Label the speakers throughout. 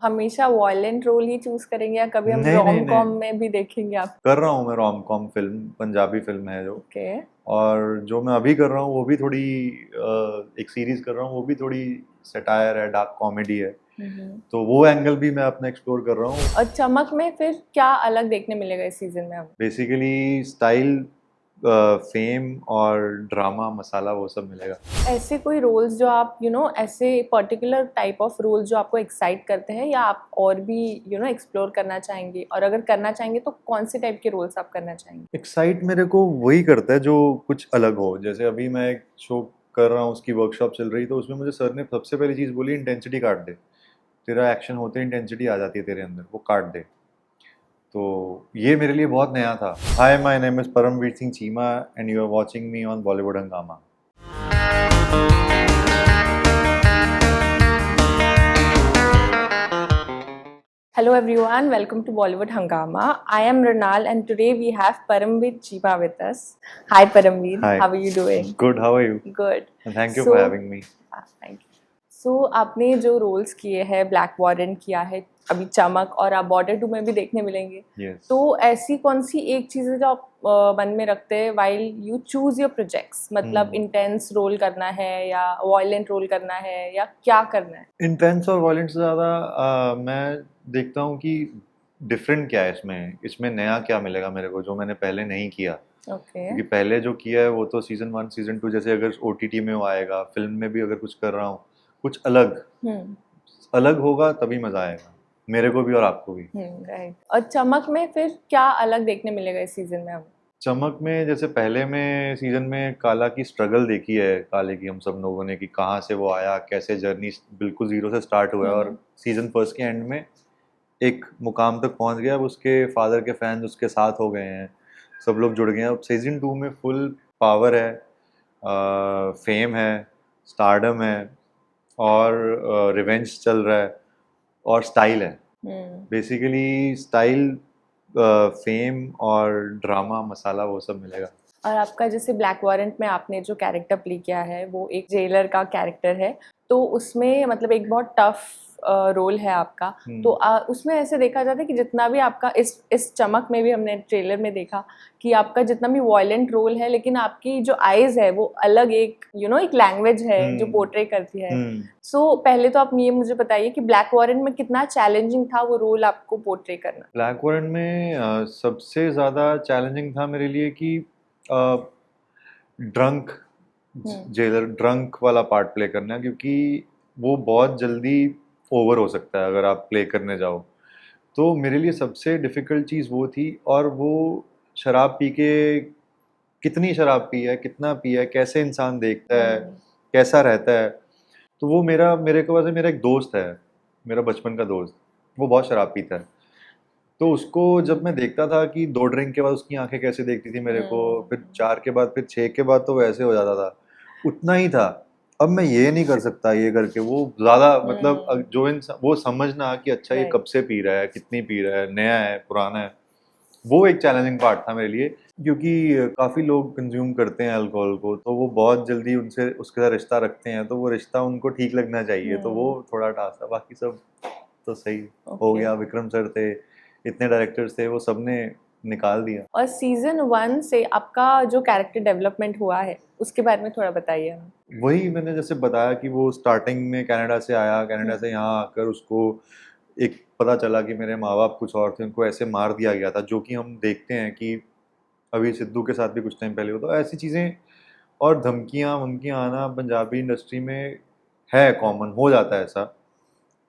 Speaker 1: हमेशा violent role ही choose करेंगे या कभी हम
Speaker 2: नहीं नहीं
Speaker 1: रोम कॉम
Speaker 2: नहीं,
Speaker 1: में भी देखेंगे आप?
Speaker 2: कर रहा हूँ मैं rom com film, Punjabi film है जो।
Speaker 1: ओके।
Speaker 2: और जो मैं अभी कर रहा हूँ वो भी थोड़ी एक सीरीज कर रहा हूँ, वो भी थोड़ी सटायर है, डार्क कॉमेडी है। तो वो एंगल भी मैं अपना एक्सप्लोर कर रहा हूँ।
Speaker 1: और चमक में फिर क्या अलग देखने मिलेगा इस सीजन में हमें?
Speaker 2: बेसिकली स्टाइल, फेम और ड्रामा मसाला वो सब मिलेगा।
Speaker 1: ऐसे कोई रोल्स जो आप ऐसे पर्टिकुलर टाइप ऑफ रोल्स जो आपको एक्साइट करते हैं, या आप और भी एक्सप्लोर करना चाहेंगे, और अगर करना चाहेंगे तो कौन से टाइप के रोल्स आप करना चाहेंगे?
Speaker 2: एक्साइट मेरे को वही करता है जो कुछ अलग हो। जैसे अभी मैं एक शो कर रहा हूँ, उसकी वर्कशॉप चल रही, तो उसमें मुझे सर ने सबसे पहली चीज़ बोली, इंटेंसिटी काट दे। तेरा एक्शन होते इंटेंसिटी आ जाती है तेरे अंदर, वो काट दे। तो ये मेरे लिए बहुत नया था। Hi, my name is Paramvir Singh Cheema and you are watching me on Bollywood Hungama.
Speaker 1: Hello everyone, welcome to Bollywood Hangama. I am Ronal and today we have Paramveer Cheema with us. Hi Paramveer,
Speaker 2: hi,
Speaker 1: how are you doing?
Speaker 2: Good, how are you?
Speaker 1: Good.
Speaker 2: Thank you
Speaker 1: So,
Speaker 2: for having me.
Speaker 1: thank you. So आपने जो roles किए हैं, black warrant किया है, अभी चमक, और आप बॉर्डर 2 में भी देखने मिलेंगे।
Speaker 2: यस।
Speaker 1: तो ऐसी कौन सी एक चीज़ है जो आप मन में रखते हैं while you choose your projects? मतलब इंटेंस रोल करना है या वॉयलेंट रोल करना है या क्या करना है?
Speaker 2: इंटेंस और वायलेंट से ज़्यादा मैं देखता हूँ कि डिफरेंट क्या है इसमें, नया क्या मिलेगा मेरे को जो मैंने पहले नहीं किया।
Speaker 1: ओके।
Speaker 2: क्योंकि पहले जो किया है वो तो सीजन 1 सीजन 2, जैसे अगर ओटीटी में वो आएगा, फिल्म में भी अगर कुछ कर रहा हूँ, कुछ अलग
Speaker 1: हम्म।
Speaker 2: अलग होगा तभी मजा आएगा, मेरे को भी और आपको भी।
Speaker 1: राइट। और चमक में फिर क्या अलग देखने मिलेगा इस सीजन में हमें?
Speaker 2: चमक में जैसे पहले में सीजन में काला की स्ट्रगल देखी है, काले की हम सब लोगों ने, कि कहाँ से वो आया, कैसे जर्नी बिल्कुल जीरो से स्टार्ट हुआ है और सीजन फर्स्ट के एंड में एक मुकाम तक पहुंच गया। अब उसके फादर के फैंस उसके साथ हो गए हैं, सब लोग जुड़ गए हैं। अब सीजन 2 में फुल पावर है, फेम है, स्टारडम है और रिवेंज चल रहा है और स्टाइल है। बेसिकली स्टाइल, फेम और ड्रामा मसाला वो सब मिलेगा।
Speaker 1: और आपका जैसे ब्लैक वॉरेंट में आपने जो कैरेक्टर प्ले किया है वो एक जेलर का कैरेक्टर है, तो उसमें मतलब एक बहुत टफ रोल है आपका। तो उसमें ऐसे देखा जाता है कि जितना भी आपका इस चमक में भी हमने ट्रेलर में देखा कि आपका जितना भी वॉयलेंट रोल है, लेकिन आपकी जो आइज है वो अलग एक एक लैंग्वेज है जो पोर्ट्रे करती है। सो पहले तो आप ये मुझे बताइए कि ब्लैक वॉरेंट में कितना चैलेंजिंग था वो रोल आपको पोर्ट्रे करना?
Speaker 2: ब्लैक वॉरेंट में सबसे ज़्यादा चैलेंजिंग था मेरे लिए कि ड्रंक जेलर, ड्रंक वाला पार्ट प्ले करना, क्योंकि वो बहुत जल्दी ओवर हो सकता है अगर आप प्ले करने जाओ। तो मेरे लिए सबसे डिफ़िकल्ट चीज़ वो थी। और वो शराब पी के, कितनी शराब पी है, कितना पिया है, कैसे इंसान देखता है, कैसा रहता है। तो वो मेरे को वैसे, मेरा एक दोस्त है, मेरा बचपन का दोस्त, वो बहुत शराब पीता है। तो उसको जब मैं देखता था कि 2 ड्रिंक के बाद उसकी आंखें कैसे देखती थी मेरे को, फिर 4 के बाद, फिर 6 के बाद तो वैसे हो जाता था, उतना ही था। अब मैं ये नहीं कर सकता ये करके, वो ज़्यादा मतलब जो इंसान वो समझना कि अच्छा ये कब से पी रहा है, कितनी पी रहा है, नया है, पुराना है, वो एक चैलेंजिंग पार्ट था मेरे लिए। क्योंकि काफ़ी लोग कंज्यूम करते हैं अल्कोहल को, तो वो बहुत जल्दी उनसे उसके साथ रिश्ता रखते हैं, तो वो रिश्ता उनको ठीक लगना चाहिए, तो वो थोड़ा टास्क था। बाकी सब तो सही हो गया। विक्रम सर थे, इतने डायरेक्टर्स थे, वो सबने निकाल दिया।
Speaker 1: और सीजन 1 से आपका जो कैरेक्टर डेवलपमेंट हुआ है उसके बारे में थोड़ा बताइए हमें।
Speaker 2: वही मैंने जैसे बताया कि वो स्टार्टिंग में कनाडा से आया, कनाडा से यहाँ आकर उसको एक पता चला कि मेरे माँ बाप कुछ और थे, उनको ऐसे मार दिया गया था, जो कि हम देखते हैं कि अभी सिद्धू के साथ भी कुछ टाइम पहले हुआ। तो ऐसी चीज़ें और धमकियाँ वमकियाँ आना पंजाबी इंडस्ट्री में है, कॉमन हो जाता है ऐसा।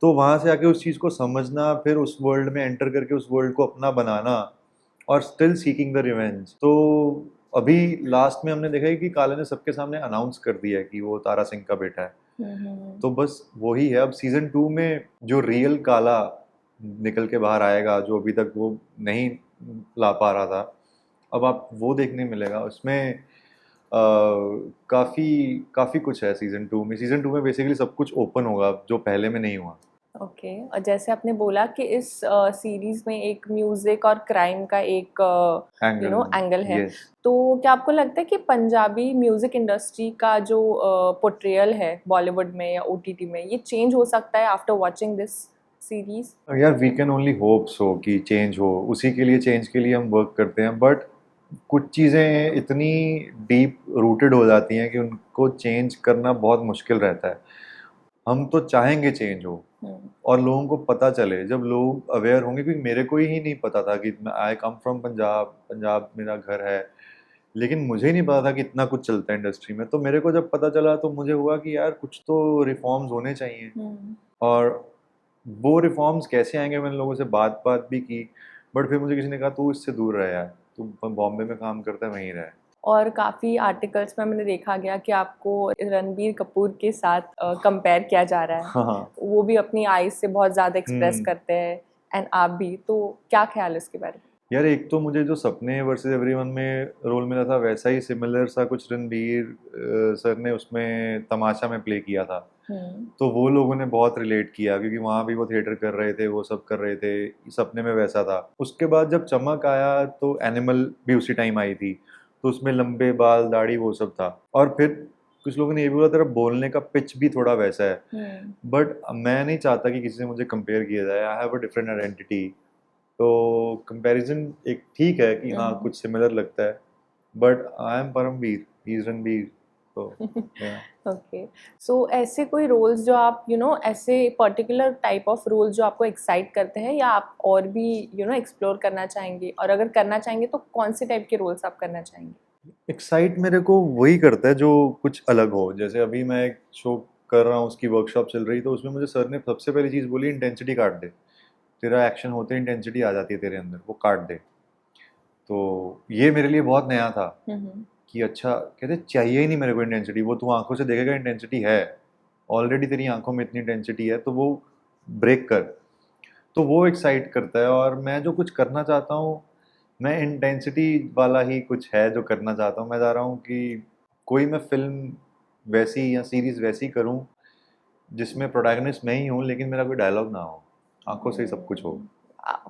Speaker 2: तो वहाँ से आके उस चीज़ को समझना, फिर उस वर्ल्ड में एंटर करके उस वर्ल्ड को अपना बनाना और स्टिल सीकिंग द रिवेंज। तो अभी लास्ट में हमने देखा है कि काला ने सबके सामने अनाउंस कर दिया है कि वो तारा सिंह का बेटा है। तो बस वही है। अब सीजन 2 में जो रियल काला निकल के बाहर आएगा, जो अभी तक वो नहीं ला पा रहा था, अब आप वो देखने मिलेगा उसमें। काफ़ी काफ़ी कुछ है सीजन 2 में। सीजन 2 में बेसिकली सब कुछ ओपन होगा जो पहले में नहीं हुआ।
Speaker 1: ओके। और जैसे आपने बोला कि इस सीरीज में एक म्यूजिक और क्राइम का एक एंगल है,
Speaker 2: Yes.
Speaker 1: तो क्या आपको लगता है कि पंजाबी म्यूजिक इंडस्ट्री का जो पोर्ट्रेयल है बॉलीवुड में या ओटीटी में, ये चेंज हो सकता है आफ्टर वॉचिंग दिस? सीरीज?
Speaker 2: यार वी कैन ओनली होप्स हो कि चेंज हो, उसी के लिए चेंज के लिए हम वर्क करते हैं, बट कुछ चीज़ें इतनी डीप रूटेड हो जाती हैं कि उनको चेंज करना बहुत मुश्किल रहता है। हम तो चाहेंगे चेंज हो और लोगों को पता चले, जब लोग अवेयर होंगे, क्योंकि मेरे को ही नहीं पता था कि आई कम फ्रॉम पंजाब, पंजाब मेरा घर है, लेकिन मुझे ही नहीं पता था कि इतना कुछ चलता है इंडस्ट्री में। तो मेरे को जब पता चला तो मुझे हुआ कि यार कुछ तो रिफॉर्म्स होने चाहिए। और वो रिफॉर्म्स कैसे आएंगे, मैंने लोगों से बात बात भी की, बट फिर मुझे किसी ने कहा तू इससे दूर रह यार, तू बॉम्बे में काम करता है वहीं रह।
Speaker 1: और काफ़ी आर्टिकल्स में मैंने देखा गया कि आपको रणबीर कपूर के साथ कंपेयर किया जा रहा है।
Speaker 2: हाँ।
Speaker 1: वो भी अपनी आईज से बहुत ज़्यादा एक्सप्रेस
Speaker 2: हम्म।
Speaker 1: करते हैं, एंड आप भी, तो क्या ख्याल है इसके बारे में?
Speaker 2: यार एक तो मुझे जो सपने वर्सेस एवरीवन में रोल मिला था, वैसा ही सिमिलर सा कुछ रणबीर सर ने उसमें तमाशा में प्ले किया था। तो वो लोगों ने बहुत रिलेट किया, क्योंकि वहाँ भी वो थिएटर कर रहे थे, वो सब कर रहे थे, सपने में वैसा था। उसके बाद जब चमक आया तो एनिमल भी उसी टाइम आई थी, तो उसमें लंबे बाल, दाढ़ी, वो सब था। और फिर कुछ लोगों ने ये भी बोला तेरा बोलने का पिच भी थोड़ा वैसा है, बट मैं नहीं चाहता कि किसी से मुझे कंपेयर किया जाए। I have a different identity. तो कंपैरिजन एक ठीक है कि हाँ कुछ सिमिलर लगता है, but I am Paramveer, he is Ranbir. तो
Speaker 1: ओके, सो ऐसे कोई रोल्स जो आप ऐसे पर्टिकुलर टाइप ऑफ रोल जो आपको एक्साइट करते हैं, या आप और भी एक्सप्लोर करना चाहेंगे, और अगर करना चाहेंगे तो कौन से टाइप के रोल्स आप करना चाहेंगे?
Speaker 2: एक्साइट मेरे को वही करता है जो कुछ अलग हो। जैसे अभी मैं एक शो कर रहा हूँ, उसकी वर्कशॉप चल रही, तो उसमें मुझे सर ने सबसे पहली चीज़ बोली, इंटेंसिटी काट दे, तेरा एक्शन होते इंटेंसिटी आ जाती है तेरे अंदर, वो काट दे। तो ये मेरे लिए बहुत नया था कि अच्छा, कहते चाहिए ही नहीं मेरे को इंटेंसिटी, वो तू आंखों से देखेगा इंटेंसिटी है, ऑलरेडी तेरी आंखों में इतनी इंटेंसिटी है, तो वो ब्रेक कर। तो वो एक्साइट करता है। और मैं जो कुछ करना चाहता हूँ, मैं इंटेंसिटी वाला ही कुछ है जो करना चाहता हूँ। मैं चाह रहा हूँ कि कोई मैं फिल्म वैसी या सीरीज वैसी करूँ जिसमें प्रोटैगनिस्ट मैं ही हूँ, लेकिन मेरा कोई डायलॉग ना हो, आंखों से ही सब कुछ हो।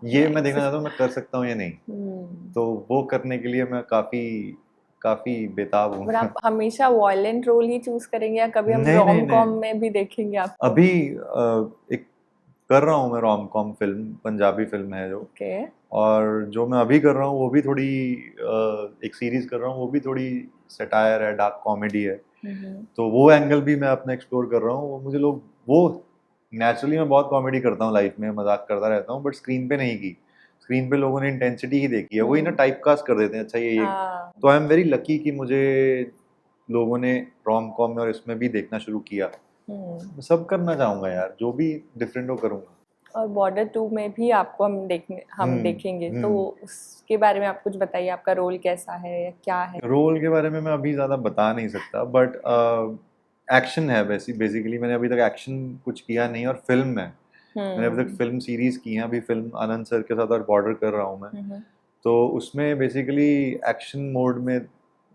Speaker 2: ये मैं देखना चाहता हूँ मैं कर सकता हूँ या नहीं। तो वो करने के लिए मैं काफी काफी बेताब हूँ।
Speaker 1: और आप हमेशा वॉयलेंट रोल ही चूज करेंगे, या कभी हम
Speaker 2: नहीं नहीं
Speaker 1: रोम कॉम
Speaker 2: नहीं,
Speaker 1: में भी देखेंगे आपको?
Speaker 2: अभी एक कर रहा हूँ मैं rom com film, Punjabi film है जो।
Speaker 1: ओके।
Speaker 2: और जो मैं अभी कर रहा हूँ वो भी थोड़ी एक सीरीज कर रहा हूँ, वो भी थोड़ी सटायर है, डार्क कॉमेडी है। तो वो एंगल भी मैं अपना एक्सप्लोर कर रहा हूँ। वो मुझे लोग, वो नेचुरली मैं बहुत कॉमेडी करता हूँ लाइफ में, मजाक करता रहता हूँ, बट स्क्रीन पे नहीं की। स्क्रीन पे लोगों ने इंटेंसिटी ही देखी है, वही ना टाइप कास्ट कर देते हैं, अच्छा ये। तो आई एम वेरी लकी कि मुझे लोगों ने रोम कॉम में और इसमें भी देखना शुरू किया। मैं सब करना चाहूंगा यार, जो भी डिफरेंट हो करूंगा।
Speaker 1: और बॉर्डर 2 में भी आपको हम देखेंगे, तो उसके बारे में आप कुछ बताइए, आपका रोल कैसा है या क्या है?
Speaker 2: रोल के बारे में मैं अभी ज़्यादा बता नहीं सकता, बट एक्शन है बेसिकली। मैंने अभी तक एक्शन कुछ किया नहीं, और फिल्म है, मैंने अभी तक फिल्म सीरीज की है। अभी फिल्म आनंद सर के साथ और बॉर्डर कर रहा हूँ मैं। तो उसमें बेसिकली एक्शन मोड में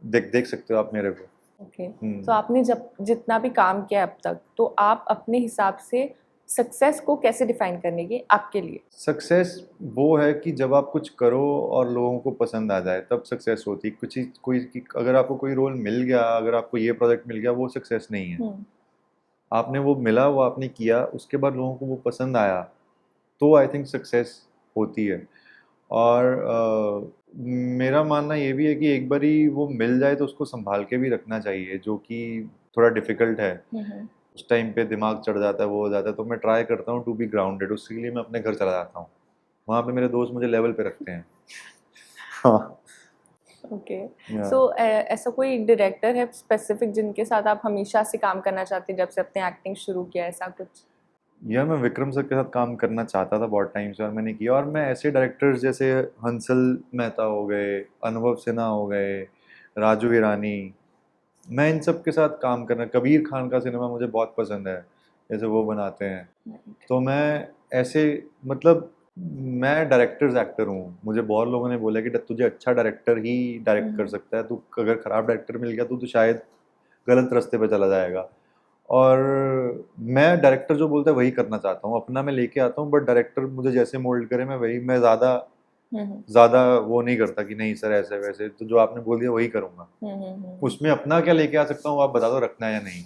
Speaker 2: देख सकते हो आप मेरे को।
Speaker 1: ओके, तो आपने जब जितना भी काम किया अब तक, तो आप अपने हिसाब से सक्सेस को कैसे डिफाइन करेंगे आपके लिए?
Speaker 2: सक्सेस वो है कि जब आप कुछ करो और लोगों को पसंद आ जाए, तब सक्सेस होती है। कुछ चीज कोई अगर आपको कोई रोल मिल गया, अगर आपको ये प्रोजेक्ट मिल गया, वो सक्सेस नहीं है। आपने वो मिला, वो आपने किया, उसके बाद लोगों को वो पसंद आया, तो आई थिंक सक्सेस होती है। और मेरा मानना ये भी है कि एक बार ही वो मिल जाए तो उसको संभाल के भी रखना चाहिए, जो कि थोड़ा डिफिकल्ट है। उस टाइम पे दिमाग चढ़ जाता है, वो हो जाता है। तो मैं ट्राई करता हूँ टू बी ग्राउंडेड, उसके लिए मैं अपने घर चला जाता हूँ, वहाँ पे मेरे दोस्त मुझे लेवल पे रखते हैं। हाँ।
Speaker 1: ओके, सो ऐसा कोई डायरेक्टर है स्पेसिफिक जिनके साथ आप हमेशा से काम करना चाहते हैं, जब से अपने एक्टिंग शुरू किया, ऐसा कुछ?
Speaker 2: या मैं विक्रम सर के साथ काम करना चाहता था बहुत टाइम से, और मैंने किया। और मैं ऐसे डायरेक्टर्स जैसे हंसल मेहता हो गए, अनुभव सिन्हा हो गए, राजू हिरानी, मैं इन सब के साथ काम करना। कबीर खान का सिनेमा मुझे बहुत पसंद है, जैसे वो बनाते हैं। तो मैं ऐसे, मतलब मैं डायरेक्टर्स एक्टर हूँ। मुझे बहुत लोगों ने बोला कि तुझे अच्छा डायरेक्टर ही डायरेक्ट कर सकता है, तू अगर खराब डायरेक्टर मिल गया तो शायद गलत रास्ते पे चला जाएगा। और मैं डायरेक्टर जो बोलता है वही करना चाहता हूँ, अपना मैं लेके आता हूँ, बट डायरेक्टर मुझे जैसे मोल्ड करे मैं वही, मैं ज़्यादा ज़्यादा वो नहीं करता कि नहीं सर ऐसे वैसे, तो जो आपने बोल दिया वही करूँगा। उसमें अपना क्या लेके आ सकता हूँ आप बता दो, रखना है या नहीं।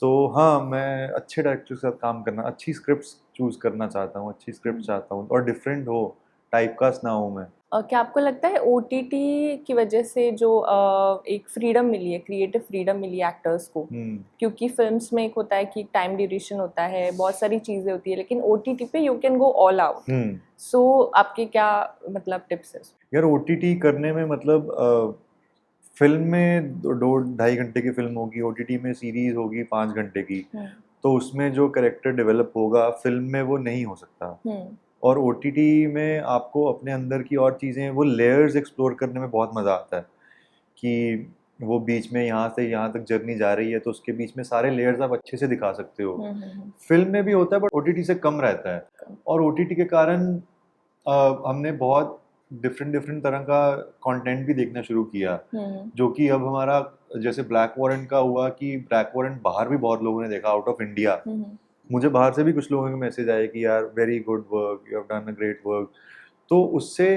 Speaker 2: तो हाँ, मैं अच्छे डायरेक्टर के साथ काम करना, अच्छी स्क्रिप्ट्स चूज करना चाहता हूँ, अच्छी स्क्रिप्ट चाहता हूँ और डिफरेंट हो, टाइपकास्ट ना हो मैं।
Speaker 1: क्या आपको लगता है ओटीटी की वजह से जो एक फ्रीडम मिली है, क्रिएटिव फ्रीडम मिली है एक्टर्स को, क्योंकि फिल्म्स में एक होता है कि टाइम ड्यूरेशन होता है, बहुत सारी चीजें होती है, लेकिन ओटीटी पे you can go all out. So आपके क्या मतलब टिप्स है?
Speaker 2: यार ओटीटी करने में मतलब फिल्म में 2-2.5 घंटे की फिल्म होगी, ओटीटी में सीरीज होगी 5 घंटे की, तो उसमें जो कैरेक्टर डेवलप होगा फिल्म में वो नहीं हो सकता। और ओटीटी में आपको अपने अंदर की और चीज़ें, वो लेयर्स एक्सप्लोर करने में बहुत मज़ा आता है कि वो बीच में यहाँ से यहाँ तक जर्नी जा रही है तो उसके बीच में सारे लेयर्स आप अच्छे से दिखा सकते हो। फिल्म में भी होता है बट ओटीटी से कम रहता है, और ओटीटी के कारण हमने बहुत डिफरेंट डिफरेंट तरह का कंटेंट भी देखना शुरू किया, जो कि अब हमारा, जैसे ब्लैक वॉरेंट का हुआ कि ब्लैक वॉरेंट बाहर भी बहुत लोगों ने देखा, आउट ऑफ इंडिया। मुझे बाहर से भी कुछ लोगों के मैसेज आए कि यार very good work, you have done a great work. तो उससे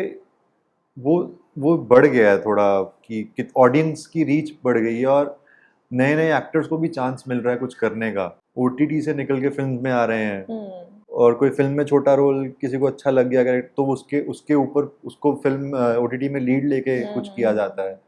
Speaker 2: वो बढ़ गया है थोड़ा कि ऑडियंस की रीच बढ़ गई है और नए नए एक्टर्स को भी चांस मिल रहा है कुछ करने का। ओटीटी से निकल के फिल्म में आ रहे हैं, और कोई फिल्म में छोटा रोल किसी को अच्छा लग गया अगर, तो उसके ऊपर उसको फिल्म ओटीटी में लीड लेके कुछ किया जाता है,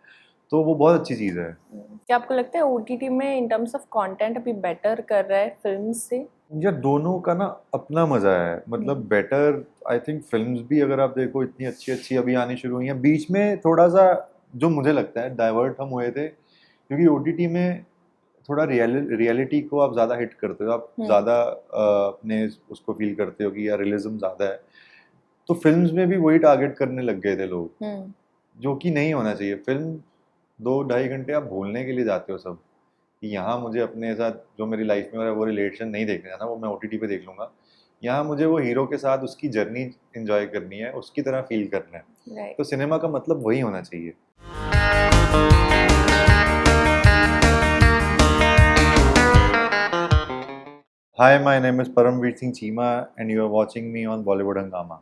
Speaker 2: तो वो बहुत अच्छी चीज़ है।
Speaker 1: क्या आपको लगता है ओटीटी में इन टर्म्स ऑफ कंटेंट अभी बेटर कर रहा है फिल्म से?
Speaker 2: यार दोनों का ना अपना मजा है, मतलब बेटर आई थिंक फिल्म्स भी अगर आप देखो इतनी अच्छी अच्छी अभी आनी शुरू हुई हैं, बीच में थोड़ा सा जो मुझे लगता है डाइवर्ट हम हुए थे, क्योंकि ओटीटी में थोड़ा रियलिटी को आप ज़्यादा हिट करते हो, आप ज़्यादा अपने उसको फील करते हो कि यार रियलिज्म ज़्यादा है, तो फिल्म्स में भी वही टारगेट करने लग गए थे लोग, जो कि नहीं होना चाहिए। फिल्म 2-2.5 घंटे आप भूलने के लिए जाते हो सब, कि यहाँ मुझे अपने साथ जो मेरी लाइफ में हो रहा है वो रिलेशन नहीं देखना जाना, वो मैं ओटीटी पे देख लूँगा। यहाँ मुझे वो हीरो के साथ उसकी जर्नी एंजॉय करनी है, उसकी तरह फील करना है। तो सिनेमा का मतलब वही होना चाहिए। Hi, my name is Paramveer Singh Cheema and you are watching me on Bollywood Hungama.